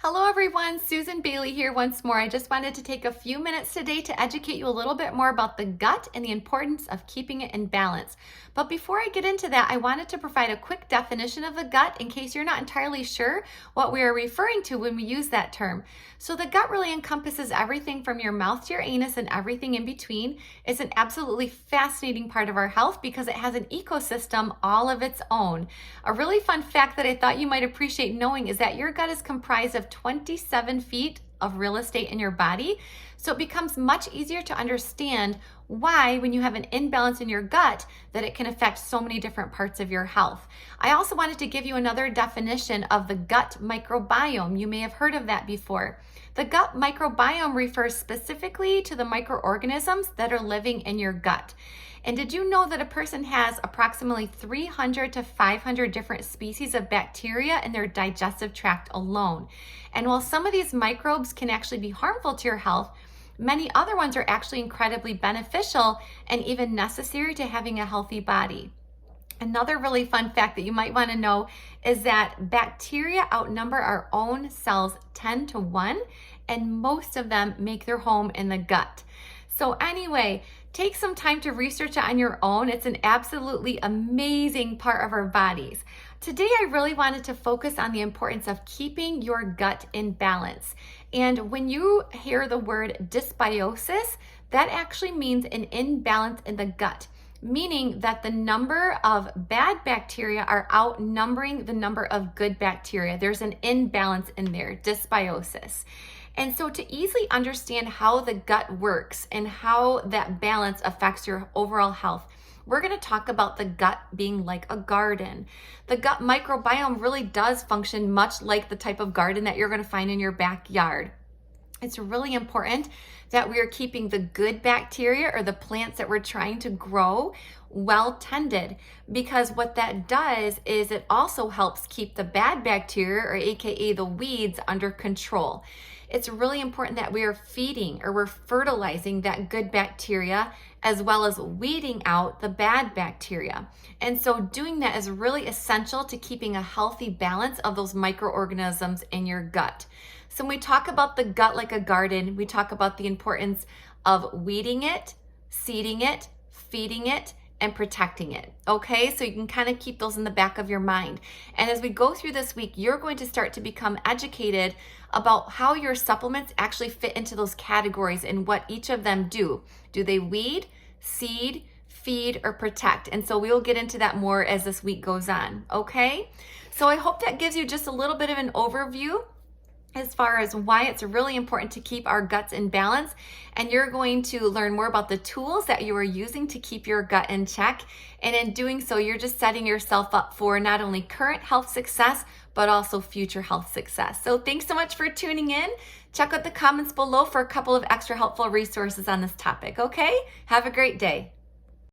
Hello everyone, Susan Bailey here once more. I just wanted to take a few minutes today to educate you a little bit more about the gut and the importance of keeping it in balance. But before I get into that, I wanted to provide a quick definition of the gut in case you're not entirely sure what we are referring to when we use that term. So the gut really encompasses everything from your mouth to your anus and everything in between. It's an absolutely fascinating part of our health because it has an ecosystem all of its own. A really fun fact that I thought you might appreciate knowing is that your gut is comprised of 27 feet of real estate in your body. So it becomes much easier to understand why, when you have an imbalance in your gut, that it can affect so many different parts of your health. I also wanted to give you another definition of the gut microbiome. You may have heard of that before. The gut microbiome refers specifically to the microorganisms that are living in your gut. And did you know that a person has approximately 300 to 500 different species of bacteria in their digestive tract alone? And while some of these microbes can actually be harmful to your health, many other ones are actually incredibly beneficial and even necessary to having a healthy body. Another really fun fact that you might want to know is that bacteria outnumber our own cells 10 to 1, and most of them make their home in the gut. So anyway, take some time to research it on your own. It's an absolutely amazing part of our bodies. Today, I really wanted to focus on the importance of keeping your gut in balance. And when you hear the word dysbiosis, that actually means an imbalance in the gut, meaning that the number of bad bacteria are outnumbering the number of good bacteria. There's an imbalance in there, dysbiosis. And so to easily understand how the gut works and how that balance affects your overall health, we're going to talk about the gut being like a garden. The gut microbiome really does function much like the type of garden that you're going to find in your backyard. It's really important that we are keeping the good bacteria or the plants that we're trying to grow well tended, because what that does is it also helps keep the bad bacteria, or AKA the weeds, under control. It's really important that we are feeding or we're fertilizing that good bacteria as well as weeding out the bad bacteria. And so doing that is really essential to keeping a healthy balance of those microorganisms in your gut. So when we talk about the gut like a garden, we talk about the importance of weeding it, seeding it, feeding it, and protecting it. Okay, so you can kind of keep those in the back of your mind. And as we go through this week, you're going to start to become educated about how your supplements actually fit into those categories and what each of them do. Do they weed, seed, feed, or protect? And so we will get into that more as this week goes on. Okay, so I hope that gives you just a little bit of an overview as far as why it's really important to keep our guts in balance. And you're going to learn more about the tools that you are using to keep your gut in check. And in doing so, you're just setting yourself up for not only current health success, but also future health success. So thanks so much for tuning in. Check out the comments below for a couple of extra helpful resources on this topic, okay? Have a great day.